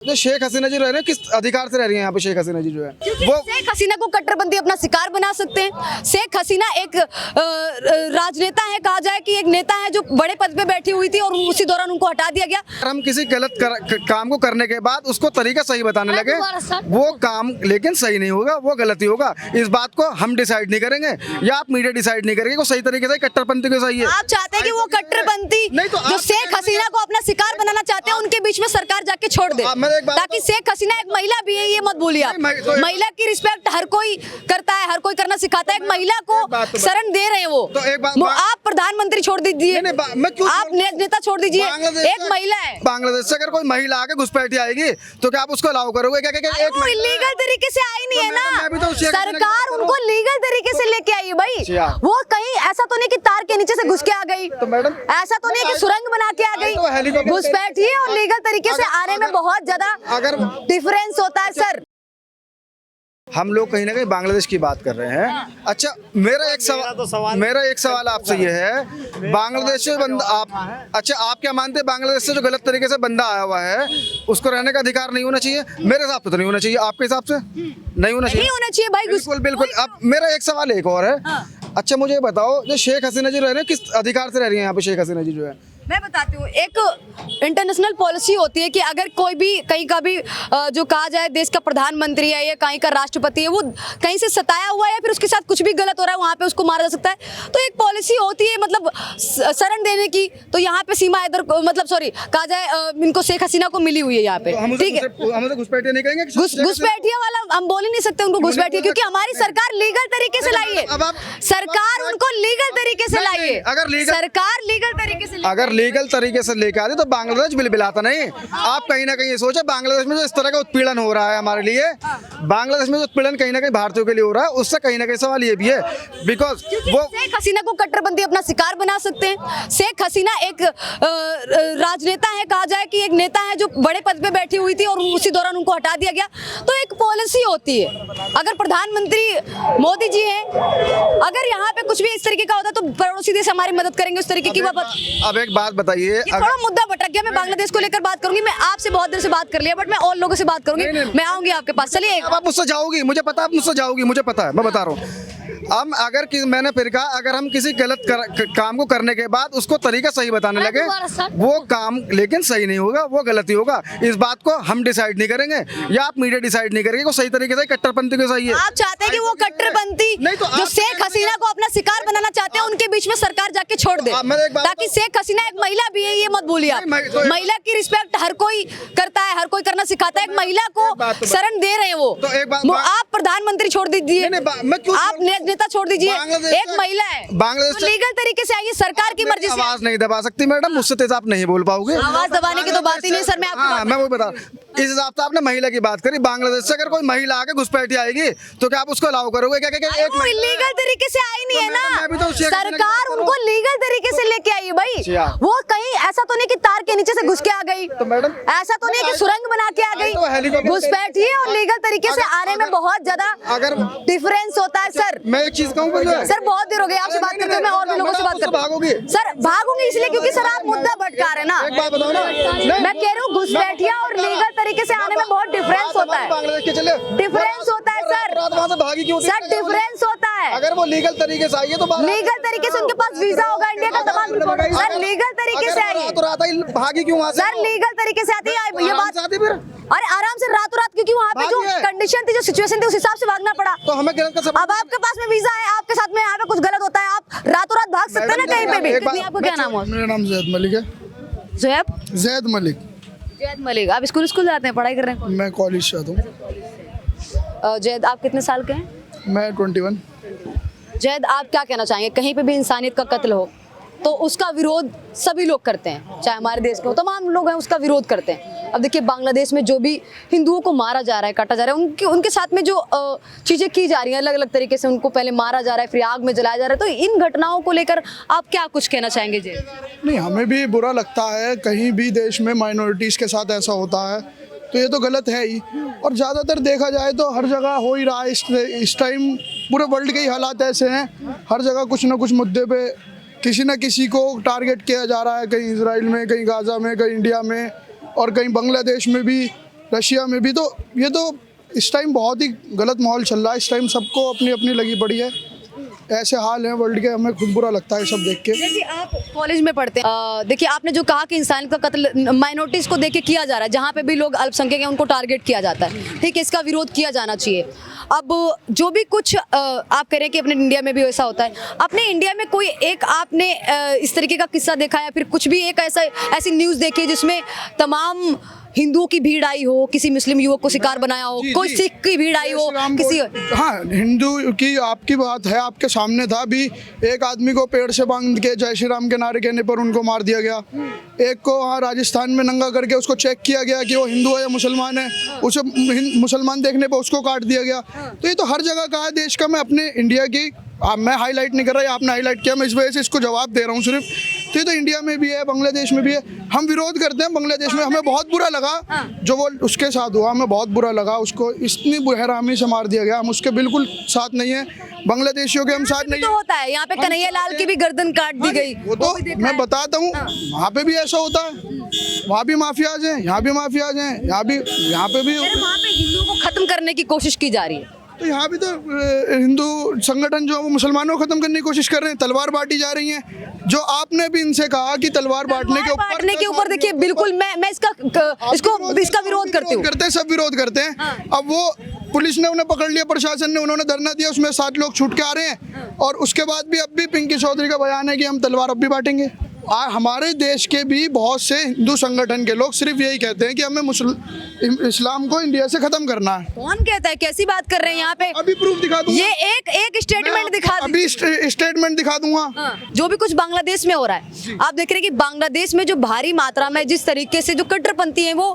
जो शेख हसीना जी रह रहे हैं, किस अधिकार से रह रही हैं यहाँ पे शेख हसीना जी जो है वो शेख हसीना को कट्टरपंथी अपना शिकार बना सकते हैं। शेख हसीना एक राजनेता है, कहा जाए कि एक नेता है जो बड़े पद पे बैठी हुई थी और उसी दौरान उनको हटा दिया गया। हम किसी गलत काम को करने के बाद उसको तरीका सही बताने लगे, वो काम लेकिन सही नहीं होगा, वो गलती होगा। इस बात को हम डिसाइड नहीं करेंगे या आप मीडिया डिसाइड नहीं करेंगे, वो सही तरीके से कट्टरपंथी को सही है। आप चाहते हैं कि वो कट्टरपंथी जो शेख हसीना को अपना शिकार बनाना चाहते हैं उनके बीच में सरकार जाके छोड़ दे, ताकि शेख हसीना एक महिला भी है, ये मत बोलिए आप। महिला की रिस्पेक्ट हर कोई करता है, हर कोई करना सिखाता है। एक महिला को शरण दे रहे हैं वो आप प्रधानमंत्री छोड़ दीजिए, आप नेता छोड़ दीजिए, एक महिला है। बांग्लादेश से अगर कोई महिला आके घुसपैठी आएगी तो क्या आप उसको अलाउ करोगे? क्या वो इलीगल तरीके से आई नहीं है ना, सरकार उनको लीगल तरीके से लेके आई है भाई। वो कहीं ऐसा तो नहीं कि तार के नीचे से घुस के आ गई, ऐसा तो नहीं कि सुरंग बना के आ गई, घुसपैठी है। और लीगल तरीके से आने में बहुत ज्यादा डिफरेंस होता है सर। हम लोग कहीं ना कहीं बांग्लादेश की बात कर रहे हैं। अच्छा, मेरा एक सवाल आपसे ये है, बांग्लादेश से बंदा आप क्या मानते हैं, बांग्लादेश से जो गलत तरीके से बंदा आया हुआ है उसको रहने का अधिकार नहीं होना चाहिए? मेरे हिसाब से तो नहीं होना चाहिए, आपके हिसाब से नहीं होना चाहिए भाई। बिल्कुल। अब मेरा एक सवाल एक और है। अच्छा, मुझे बताओ, जो शेख हसीना जी रह रहे हैं, किस अधिकार से रह रही है यहाँ पे शेख हसीना जी जो है? मैं बताती हूँ, एक इंटरनेशनल पॉलिसी होती है कि अगर कोई भी कहीं का भी जो कहा जाए देश का प्रधानमंत्री है या कहीं का राष्ट्रपति है, वो कहीं से सताया हुआ है या फिर उसके साथ कुछ भी गलत हो रहा है, वहाँ पे उसको मारा जा सकता है। तो एक पॉलिसी होती है मतलब शरण देने की। तो यहाँ पे सीमा इधर मतलब कहा जाए इनको शेख हसीना को मिली हुई है यहाँ पे, ठीक है। हम तो घुसपैठिया नहीं कहेंगे, घुसपैठिया वाला हम बोल ही नहीं सकते उनको घुसपैठिया, क्योंकि हमारी सरकार लीगल तरीके से लाई है। सरकार उनको लीगल तरीके से लाई है, सरकार लीगल तरीके से, अगर लीगल तरीके से लेके आते तो बांग्लादेश बिलबिलाता नहीं। आप कहीं ना कहीं ये सोचे, बांग्लादेश में जो इस तरह का उत्पीड़न हो रहा है हमारे लिए, बांग्लादेश में जो उत्पीड़न कहीं ना कहीं भारतीयों के लिए हो रहा है, उससे कहीं ना कहीं सवाल ये भी है, बिकॉज वो शेख हसीना को कट्टरपंथी अपना शिकार बना सकते हैं। शेख हसीना एक राजनेता है, कहा जाए कि एक नेता है जो बड़े पद पे बैठी हुई थी और उसी दौरान उनको हटा दिया गया। तो एक पॉलिसी होती है, अगर प्रधानमंत्री मोदी जी हैं, अगर यहाँ पे कुछ भी इस तरीके का होता है तो पड़ोसी देश हमारी मदद करेंगे उस तरीके की। अब एक बात बताइए, थोड़ा मुद्दा भटक गया, मैं बांग्लादेश को लेकर बात करूंगी। मैं आपसे बहुत देर से बात कर लिया, बट मैं और लोगों से बात करूंगी। मैं आऊंगी आपके पास, चलिए। आप मुझसे जाओगी, मुझे पता है आप मुझसे जाओगी, मुझे पता है, मैं बता रहा हूँ। मैंने फिर कहा, अगर हम किसी गलत काम को करने के बाद उसको तरीका सही बताने लगे, वो काम लेकिन सही नहीं होगा, वो गलती होगा। इस बात को हम डिसाइड नहीं करेंगे या आप मीडिया डिसाइड नहीं करेंगे, वो सही तरीके से कट्टरपंथी को सही है। आप चाहते हैं कि वो कट्टरपंथी जो शेख हसीना को अपना शिकार बनाना चाहते हैं, उनके बीच में सरकार जाके छोड़ दे, ताकि शेख हसीना एक महिला भी है, ये मत बोलिए आप। महिला की रिस्पेक्ट हर कोई करता है, हर कोई करना सिखाता है। एक महिला को शरण दे रहे हैं वो आप प्रधानमंत्री छोड़ दीजिए, आप नेता छोड़ दीजिए, एक महिला है। बांग्लादेश लीगल तरीके से आइए, सरकार की मर्जी से। आवाज नहीं दबा सकती मैडम, मुझसे तेज आप नहीं बोल पाओगे। आवाज दबाने की तो बात ही नहीं सर। मैं वही बता, इस हिसाब से आपने महिला की बात करी। बांग्लादेश से अगर कोई महिला आके घुसपैठी आएगी तो क्या आप उसको अलाउ करोगे? क्या वो इलीगल तरीके से आई नहीं है ना, सरकार उनको लीगल तरीके से लेके आई है भाई। वो कहीं ऐसा तो नहीं कि तार के नीचे से घुस के आ गई, ऐसा तो नहीं कि सुरंग बना के आ गई, घुसपैठी है। और लीगल तरीके से आने में बहुत ज्यादा डिफरेंस होता है सर। मैं एक चीज कहूँ सर, बहुत देर हो गई आपसे बात करते हुए, मैं और भी लोगों से बात करती हूँ। सर भागूंगी इसलिए क्योंकि सर आप मुद्दा भटका रहे हैं ना। मैं कह रही हूँ घुसपैठिया और लीगल तरीके से आने में बहुत डिफरेंस होता है, डिफरेंस होता है सर। वहाँ से भागी क्यों? सर डिफरेंस होता है। अगर वो लीगल तरीके से आई है तो लीगल तरीके से उनके पास वीजा होगा, इंडिया का तमाम सर लीगल तरीके से आई, तो रात आई भागी क्यों वहाँ से? सर लीगल तरीके से आती है ये बात। अरे आराम से रातों रात, क्योंकि वहाँ पे जो कंडीशन थी, जो सिचुएशन थी, उस हिसाब से भागना पड़ा। तो हमें अब आपके पास में वीजा है, आपके साथ में यहाँ पे कुछ गलत होता है, आप रातों रात भाग सकते हैं ना कहीं पे भी। आपको क्या नाम है? मेरा नाम जैद मलिक है। जैद मलिक। जैद मलिक। आप स्कूल जाते हैं, पढ़ाई कर रहे हैं? मैं कॉलेज जाता हूँ। जैद आप कितने साल के हैं? मैं 21। जैद आप क्या कहना चाहेंगे, कहीं पे भी इंसानियत का कत्ल हो तो उसका विरोध सभी लोग करते हैं, चाहे हमारे देश के हो, तमाम लोग हैं उसका विरोध करते हैं। अब देखिए बांग्लादेश में जो भी हिंदुओं को मारा जा रहा है, काटा जा रहा है, उनके साथ में जो चीज़ें की जा रही हैं अलग अलग तरीके से, उनको पहले मारा जा रहा है, फिर आग में जलाया जा रहा है, तो इन घटनाओं को लेकर आप क्या कुछ कहना चाहेंगे? जी नहीं, हमें भी बुरा लगता है, कहीं भी देश में माइनॉरिटीज़ के साथ ऐसा होता है तो ये तो गलत है ही। और ज़्यादातर देखा जाए तो हर जगह हो ही रहा है इस टाइम। पूरे वर्ल्ड के ही हालात ऐसे हैं, हर जगह कुछ ना कुछ मुद्दे पे किसी न किसी को टारगेट किया जा रहा है, कहीं इसराइल में, कहीं गाज़ा में, कहीं इंडिया में और कहीं बांग्लादेश में भी रशिया में भी। तो ये तो इस टाइम बहुत ही गलत माहौल चल रहा है। इस टाइम सबको अपनी अपनी लगी पड़ी है, ऐसे हाल हैं वर्ल्ड के, हमें खुद बुरा लगता है सब देख के। जैसे आप कॉलेज में पढ़ते हैं, देखिए आपने जो कहा कि इंसानियत का कत्ल माइनॉरिटीज को देख के किया जा रहा है, जहाँ पे भी लोग अल्पसंख्यक हैं उनको टारगेट किया जाता है, ठीक है, इसका विरोध किया जाना चाहिए। अब जो भी कुछ आप कह रहे हैं कि अपने इंडिया में भी ऐसा होता है, अपने इंडिया में कोई एक आपने इस तरीके का किस्सा देखा है, फिर कुछ भी एक ऐसी न्यूज़ देखी जिसमें तमाम हिंदुओं की भीड़ आई हो, किसी मुस्लिम युवक को शिकार बनाया हो, कोई सिख की भीड़ आई हो, किसी हाँ हिंदू की आपकी बात है, आपके सामने था भी, एक आदमी को पेड़ से बांध के जय श्री राम के नारे कहने पर उनको मार दिया गया, एक को वहाँ राजस्थान में नंगा करके उसको चेक किया गया कि वो हिंदू है या मुसलमान है, उसे मुसलमान देखने पर उसको काट दिया गया। तो ये तो हर जगह का है देश का। मैं अपने इंडिया की मैं हाईलाइट नहीं कर रहा, आपने हाईलाइट किया, मैं इस वजह से इसको जवाब दे रहा हूँ सिर्फ। तो ये तो इंडिया में भी है, बांग्लादेश में भी है। हम विरोध करते हैं बांग्लादेश में, हमें बहुत बुरा लगा जो वो उसके साथ हुआ, हमें बहुत बुरा लगा, उसको इतनी बेरहमी से मार दिया गया, हम उसके बिल्कुल साथ नहीं है, बांग्लादेशियों के हम साथ नहीं। तो होता है यहाँ पे कन्हैया लाल की भी गर्दन काट दी गई, वो तो मैं बताता हूँ, वहाँ पे भी ऐसा होता है, वहाँ भी माफियाज हैं, यहाँ भी माफियाज हैं, यहाँ पे भी वहाँ पे हिंदुओं को खत्म करने की कोशिश की जा रही है। तो यहाँ भी तो हिंदू संगठन जो है वो मुसलमानों को खत्म करने की कोशिश कर रहे हैं, तलवार बांटी जा रही है। जो आपने भी इनसे कहा कि तलवार बांटने के ऊपर देखिए बिल्कुल मैं इसका विरोध करती हूँ, करते हैं, सब विरोध करते हैं। अब वो पुलिस ने उन्हें पकड़ लिया, प्रशासन ने, उन्होंने धरना दिया, उसमें 7 लोग छूट के आ रहे हैं, और उसके बाद भी अब भी पिंकी चौधरी का बयान है कि हम तलवार अब भी बांटेंगे। हमारे देश के भी बहुत से हिंदू संगठन के लोग सिर्फ यही कहते हैं कि हमें इस्लाम को इंडिया से खत्म करना है। कौन कहता है, कैसी बात कर रहे हैं यहाँ पे? अभी प्रूफ दिखा दूंगा, ये एक स्टेटमेंट दिखा, अभी स्टेटमेंट दिखा दूंगा। जो भी कुछ बांग्लादेश में हो रहा है, आप देख रहे हैं कि बांग्लादेश में जो भारी मात्रा में जिस तरीके से जो कट्टरपंथी है वो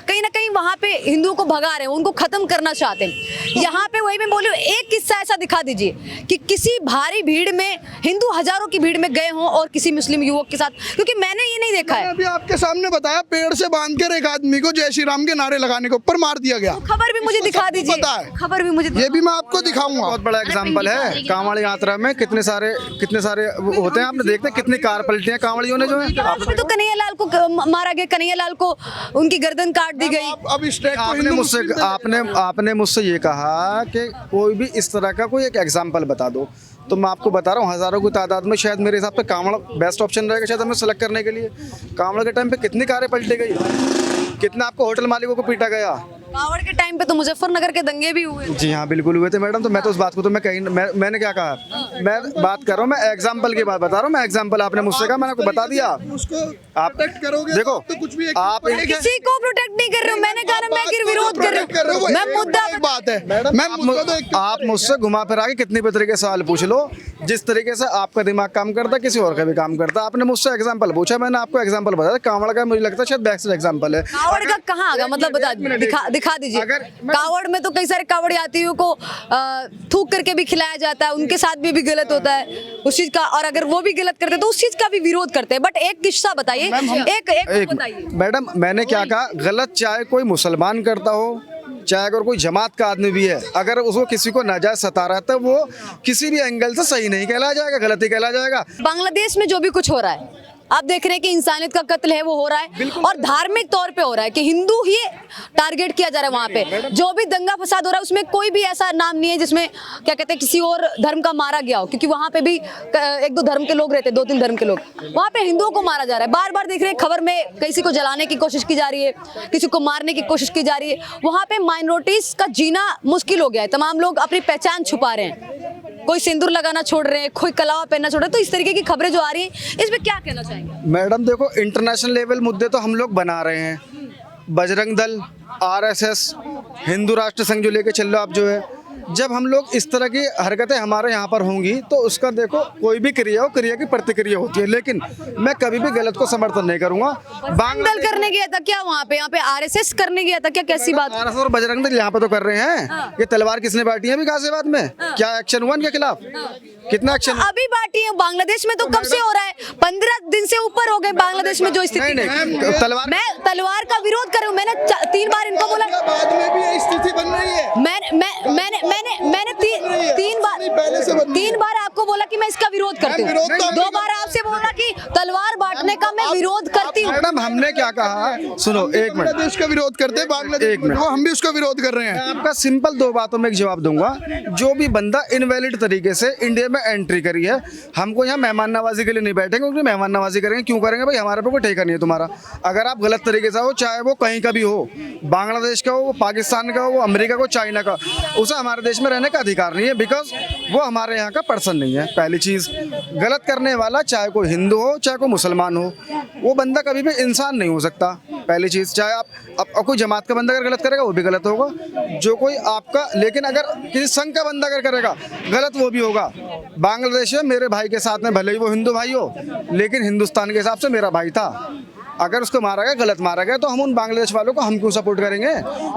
कहीं ना कहीं वहाँ पे हिंदुओं को भगा रहे हैं, उनको खत्म करना चाहते हैं। यहाँ पे वही मैं बोल रही हूँ, एक किस्सा ऐसा दिखा दीजिए कि किसी भारी भीड़ में हिंदू हजारों की भीड़ में गए हों और किसी मुस्लिम युवक के साथ, क्योंकि मैंने ये नहीं देखा है। अभी आपके सामने बताया, पेड़ से बांध कर एक आदमी को जय श्री राम के नारे लगाने के ऊपर मार दिया गया। खबर भी मुझे दिखा दीजिए, खबर भी मुझे, ये भी मैं आपको दिखाऊंगा। बहुत बड़ा एग्जांपल है, कांवड़ यात्रा में कितने सारे होते हैं, आपने देखते हैं कितने कार पलटे हैं कांवड़ियों ने, जो है तो कन्हैया लाल को मारा गया, कन्हैया लाल को उनकी गर्दन काट दी गई। आपने मुझसे ये कहा कि कोई भी इस तरह का कोई एक एग्जाम्पल बता दो, तो मैं आपको बता रहा हूँ हज़ारों की तादाद में शायद मेरे हिसाब से कांवड़ बेस्ट ऑप्शन रहेगा शायद हमें सेलेक्ट करने के लिए। कांवड़ के टाइम पे कितनी कारें पलटी गई, कितना आपको होटल मालिकों को पीटा गया। कांवड़ के टाइम पे तो मुजफ्फरनगर के दंगे भी हुए। जी हाँ बिल्कुल हुए थे मैडम। तो मैं तो उस बात को तो मैंने क्या कहा, मैं बात कर रहा हूँ, मैं एग्जाम्पल की बात बता रहा हूँ। मैं एग्जाम्पल आपने मुझसे कहा, मैंने आपको बता दिया। आप करोगे देखो, तो कुछ भी आप किसी को प्रोटेक्ट नहीं कर रहे हो, मैंने कहा मैं फिर विरोध कर रहा हूँ। मैं मुद्दा बात है, आप मुझसे घुमा फिरा के कितनी भी तरीके से सवाल पूछ लो, जिस तरीके से आपका दिमाग काम करता है किसी और का भी काम करता है। आपने मुझसे एग्जाम्पल पूछा, मैंने आपको एग्जाम्पल बताया। कांवड़ का मुझे लगता है शायद बेस्ट एग्जाम्पल है। कांवड़ का कहाँ आगा, मतलब दिखा दीजिए। कांवड़ में तो कई सारे कांवड़ यात्रियों को थूक करके भी खिलाया जाता है, उनके साथ भी गलत होता है उस चीज का, और अगर वो भी गलत करते तो उस चीज का भी विरोध करते हैं। बट एक किस्सा बताइए, एक बताइए मैडम। मैंने क्या कहा, गलत चाहे कोई मुसलमान करता हो, चाहे अगर कोई जमात का आदमी भी है, अगर उसको किसी को नाजायज सता रहा है तो वो किसी भी एंगल से सही नहीं कहलाया जाएगा, गलत ही कहलाया जाएगा। बांग्लादेश में जो भी कुछ हो रहा है, आप देख रहे हैं कि इंसानियत का कत्ल है वो हो रहा है, और धार्मिक तौर पे हो रहा है कि हिंदू ही टारगेट किया जा रहा है। वहाँ पे जो भी दंगा फसाद हो रहा है उसमें कोई भी ऐसा नाम नहीं है जिसमें क्या कहते हैं किसी और धर्म का मारा गया हो, क्योंकि वहाँ पे भी 1-2 धर्म के लोग रहते हैं, 2-3 धर्म के लोग। वहाँ पे हिंदुओं को मारा जा रहा है, बार बार देख रहे हैं खबर में, किसी को जलाने की कोशिश की जा रही है, किसी को मारने की कोशिश की जा रही है। वहाँ पे माइनॉरिटीज का जीना मुश्किल हो गया है, तमाम लोग अपनी पहचान छुपा रहे हैं, कोई सिंदूर लगाना छोड़ रहे हैं, कोई कलावा पहनना छोड़ रहे हैं। तो इस तरीके की खबरें जो आ रही हैं, इसमें क्या कहना चाहेंगे? मैडम देखो, इंटरनेशनल लेवल मुद्दे तो हम लोग बना रहे हैं, बजरंग दल, RSS, हिंदू राष्ट्र संघ जो लेके चल रहे हो आप, जो है जब हम लोग इस तरह की हरकतें हमारे यहाँ पर होंगी तो उसका देखो कोई भी क्रिया हो, क्रिया की प्रतिक्रिया होती है, लेकिन मैं कभी भी गलत को समर्थन नहीं करूंगा। बजरंग दल करने गया था क्या वहाँ पे? यहाँ पे RSS करने गया था क्या? कैसी बात? RSS और बजरंग दल यहाँ पे तो कर रहे हैं। ये तलवार किसने बांटी है अभी गाजियाबाद में? क्या एक्शन हुआ इनके खिलाफ? कितना एक्शन अभी बांटी है? बांग्लादेश में तो कब से हो रहा है? 15 दिन से ऊपर हो गए बांग्लादेश में जो स्थिति। तलवार, मैं तलवार का विरोध कर रहा हूँ। मैंने 3 बार इनको बोला, बाद में भी स्थिति बन रही है। मैंने 3 बार आपको बोला कि मैं इसका विरोध करती हूँ, 2 बार आपसे बोला कि तलवार बांटने का मैं विरोध करती हूँ। मैडम हमने क्या कहा, सुनो एक मिनट, बांग्लादेश का विरोध करते हैं, बांग्लादेश एक मिनट। वो हम भी उसका विरोध कर रहे हैं। मैं आपका सिंपल 2 बातों में एक जवाब दूंगा। जो भी बंदा इनवैलिड तरीके से इंडिया में एंट्री करी है, हमको यहाँ मेहमान नवाजी के लिए नहीं बैठेंगे, क्योंकि मेहमान नवाजी करेंगे क्यों करेंगे भाई, हमारे पे कोई ठेका नहीं है तुम्हारा। अगर आप गलत तरीके से हो, चाहे वो कहीं का भी हो, बांग्लादेश का हो, पाकिस्तान का हो, अमेरिका का, चाइना का, उसे हमारे देश में रहने का अधिकार नहीं है, बिकॉज वो हमारे यहाँ का पर्सन नहीं है। पहली चीज़, गलत करने वाला चाहे कोई हिंदू हो चाहे कोई मुसलमान हो, वो बंदा कभी भी इंसान नहीं हो सकता। पहली चीज़, चाहे आप कोई जमात का बंदा अगर गलत करेगा वो भी गलत होगा, जो कोई आपका, लेकिन अगर किसी संघ का बंदा अगर करेगा गलत वो भी होगा। बांग्लादेश में मेरे भाई के साथ में भले ही वो हिंदू भाई हो, लेकिन हिंदुस्तान के हिसाब से मेरा भाई था। अगर उसको मारा गया, गलत मारा गया, तो हम उन बांग्लादेश वालों को हम क्यों सपोर्ट करेंगे।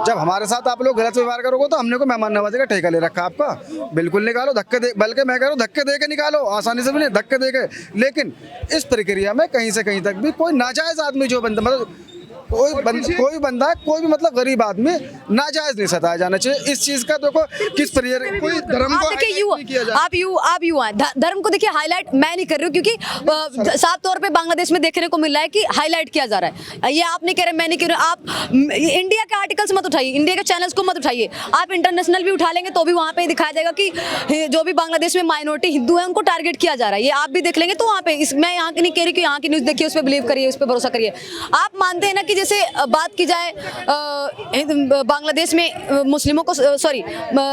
जब हमारे साथ आप लोग गलत व्यवहार करोगे तो हमने को मेहमान नवाजी का ठेका ले रखा आपका। बिल्कुल निकालो, धक्के दे, बल्कि मैं कह रहा हूँ धक्के दे के निकालो, आसानी से भी नहीं, धक्के दे के। लेकिन इस प्रक्रिया में कहीं से कहीं तक भी कोई नाजायज आदमी, जो बंदा मतलब कोई बंदा कोई भी मतलब गरीब आदमी नाजायज नहीं सताया जाना चाहिए। इस चीज का देखो किस कोई धर्म को आप यू हैं, धर्म को देखिए हाईलाइट मैं नहीं कर रही हूँ, क्योंकि साफ तौर पे बांग्लादेश में देखने को मिल रहा है कि हाईलाइट किया जा रहा है। ये आप नहीं कह रहे, मैं नहीं कह रही। आप इंडिया के आर्टिकल्स मत उठाइए, इंडिया के चैनल्स को मत उठाइए। आप इंटरनेशनल भी उठा लेंगे तो भी वहाँ पे दिखाया जाएगा कि जो भी बांग्लादेश में माइनॉरिटी हिंदू है उनको टारगेट किया जा रहा है। ये आप भी देख लेंगे तो वहाँ पे, मैं यहाँ की नहीं कह रही कि यहाँ की न्यूज़ देखिए, उस पर बिलीव करिए, उस पर भरोसा करिए। आप मानते हैं ना कि जैसे बात की जाए बांग्लादेश में मुस्लिमों को, सॉरी,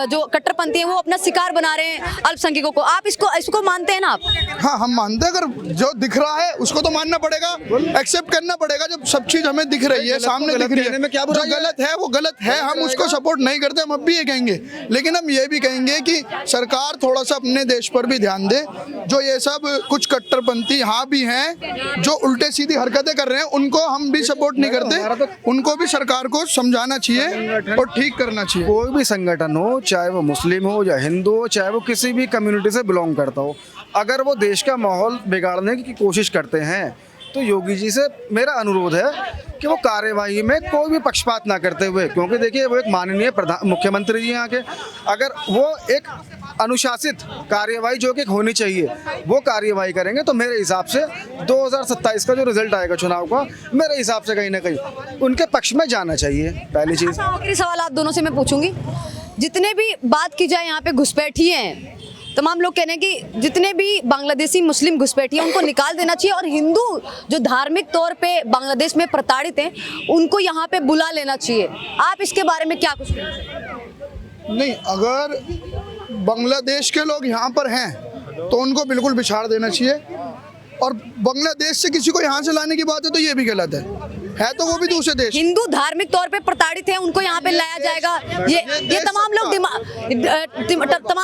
जो कट्टरपंथी हैं वो अपना शिकार बना रहे हैं अल्पसंख्यकों को, आप इसको मानते हैं ना आप? हाँ, हम मानते हैं। अगर जो दिख रहा है उसको तो मानना पड़ेगा, एक्सेप्ट करना पड़ेगा। जब सब चीज हमें दिख रही है, सामने दिख रही है, जो गलत है वो गलत है, हम उसको सपोर्ट नहीं करते, हम अब भी ये कहेंगे। लेकिन हम ये भी कहेंगे कि सरकार थोड़ा सा अपने देश पर भी ध्यान दे। जो ये सब कुछ कट्टरपंथी यहाँ भी हैं जो उल्टे सीधी हरकतें कर रहे हैं, उनको हम भी सपोर्ट नहीं करते, उनको भी सरकार को समझाना चाहिए और ठीक करना चाहिए। कोई भी संगठन हो, चाहे वो मुस्लिम हो या हिंदू हो, चाहे वो किसी भी कम्युनिटी से बिलोंग करता हो, अगर वो देश का माहौल बिगाड़ने की कोशिश करते हैं तो योगी जी से मेरा अनुरोध है कि वो कार्यवाही में कोई भी पक्षपात ना करते हुए, क्योंकि देखिए वो एक माननीय मुख्यमंत्री जी यहाँ के, अगर वो एक अनुशासित कार्यवाही जो कि होनी चाहिए वो कार्यवाही करेंगे तो मेरे हिसाब से 2027 का जो रिजल्ट आएगा चुनाव का, मेरे हिसाब से कहीं ना कहीं उनके पक्ष में जाना चाहिए। पहली चीज़। आखिरी सवाल आप दोनों से मैं पूछूंगी, जितने भी बात की जाए यहाँ पे घुसपैठिए हैं, तमाम लोग कह रहे हैं कि जितने भी बांग्लादेशी मुस्लिम घुसपैठिए उनको निकाल देना चाहिए, और हिंदू जो धार्मिक तौर पे बांग्लादेश में प्रताड़ित हैं उनको यहाँ पे बुला लेना चाहिए। आप इसके बारे में क्या कुछ कहना चाहिए? नहीं, अगर बांग्लादेश के लोग यहाँ पर हैं तो उनको बिल्कुल बिछाड़ देना चाहिए, और बांग्लादेश से किसी को यहाँ से लाने की बात है तो ये भी गलत है तो वो भी दूसरे देश। हिंदू धार्मिक तौर पे प्रताड़ित हैं, उनको यहाँ पे लाया जाएगा, ये तमाम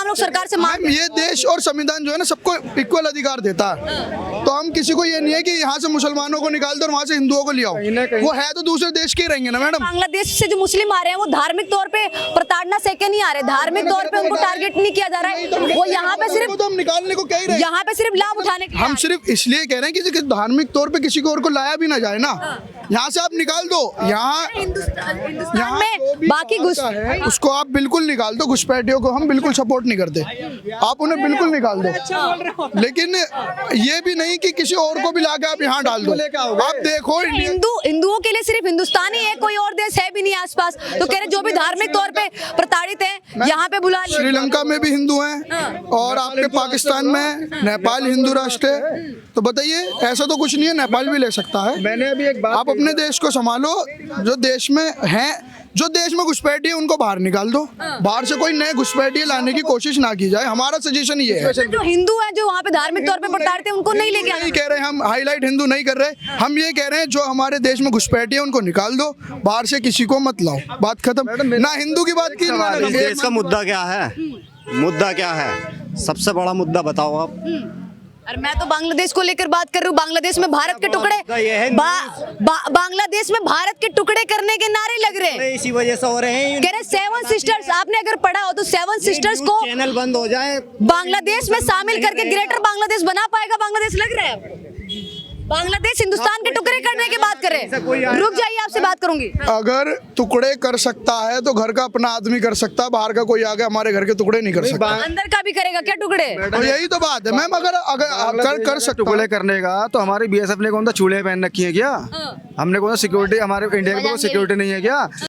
लोग सरकार से मांग। ये देश और संविधान जो है ना सबको इक्वल अधिकार देता है, तो हम किसी को ये नहीं है कि यहाँ से मुसलमानों को निकाल दो और वहाँ से हिंदुओं को ले आओ, वो है तो दूसरे देश के ही रहेंगे ना मैडम। बांग्लादेश से जो मुस्लिम आ रहे हैं वो धार्मिक तौर पे प्रताड़ना से के नहीं आ रहे, धार्मिक तौर पे उनको टारगेट नहीं किया जा रहा है, वो यहाँ पे सिर्फ तो हम निकालने को कह रहे हैं, यहाँ पे सिर्फ लाभ उठाने के हम सिर्फ इसलिए कह रहे हैं कि धार्मिक तौर पे किसी को और को लाया भी ना जाए ना, यहाँ से आप निकाल दो। यहाँ हिंदुस्तान में बाकी घुस है उसको आप बिल्कुल निकाल दो, घुसपैठियों को हम बिल्कुल सपोर्ट नहीं करते, आप उन्हें बिल्कुल निकाल दो, लेकिन ये भी नहीं कि किसी और को भी लाके आप यहाँ डाल दो। आप देखो हिंदुओं के लिए सिर्फ हिंदुस्तान ही है, कोई और देश है भी नहीं आसपास, तो कह रहे जो भी धार्मिक तौर पे प्रताड़ित है यहाँ पे बुला। श्रीलंका में भी हिंदू हैं और आपके पाकिस्तान में, नेपाल हिंदू राष्ट्र है, तो बताइए ऐसा तो कुछ नहीं है, नेपाल भी ले सकता है। मैंने अभी एक बात, आप अपने देश को संभालो, जो देश में हैं, जो देश में घुसपैठिए उनको बाहर निकाल दो, बाहर से कोई नए घुसपैठिए लाने की कोशिश ना की जाए, हमारा सजेशन ये है। जो हिंदू है जो वहाँ पे धार्मिक तौर पे प्रताड़ित है उनको नहीं लेके नहीं कह रहे, हम हाईलाइट हिंदू नहीं कर रहे, हम ये कह रहे हैं जो हमारे देश में घुसपैठिए उनको निकाल दो, बाहर से किसी को मत लाओ, बात खत्म। ना हिंदू की बात की ना देश का मुद्दा क्या है, मुद्दा क्या है, सबसे बड़ा मुद्दा बताओ आप। और मैं तो बांग्लादेश को लेकर बात कर रही हूँ, बांग्लादेश में भारत के टुकड़े बांग्लादेश में भारत के टुकड़े करने के नारे लग रहे हैं, इसी वजह से हो रहे हैं। कह रहे 7 सिस्टर्स, आपने अगर पढ़ा हो तो 7 सिस्टर्स को चैनल बंद हो जाए, बांग्लादेश में शामिल करके ग्रेटर बांग्लादेश बना पाएगा बांग्लादेश, लग रहा है बांग्लादेश हिंदुस्तान के टुकड़े करने की बात कर रहे हैं। रुक जाइए, आपसे बात करूंगी। अगर टुकड़े कर सकता है तो घर का अपना आदमी कर सकता है, बाहर का कोई आगे हमारे घर के टुकड़े नहीं कर सकता। अंदर का भी करेगा क्या टुकड़े? तो यही तो बात है मैम, अगर कर सकता टुकड़े करने का तो हमारी बीएसएफ ने कौन सा चूड़े पहन रखी है क्या? हमने कौन सा सिक्योरिटी, हमारे इंडिया की सिक्योरिटी नहीं है क्या?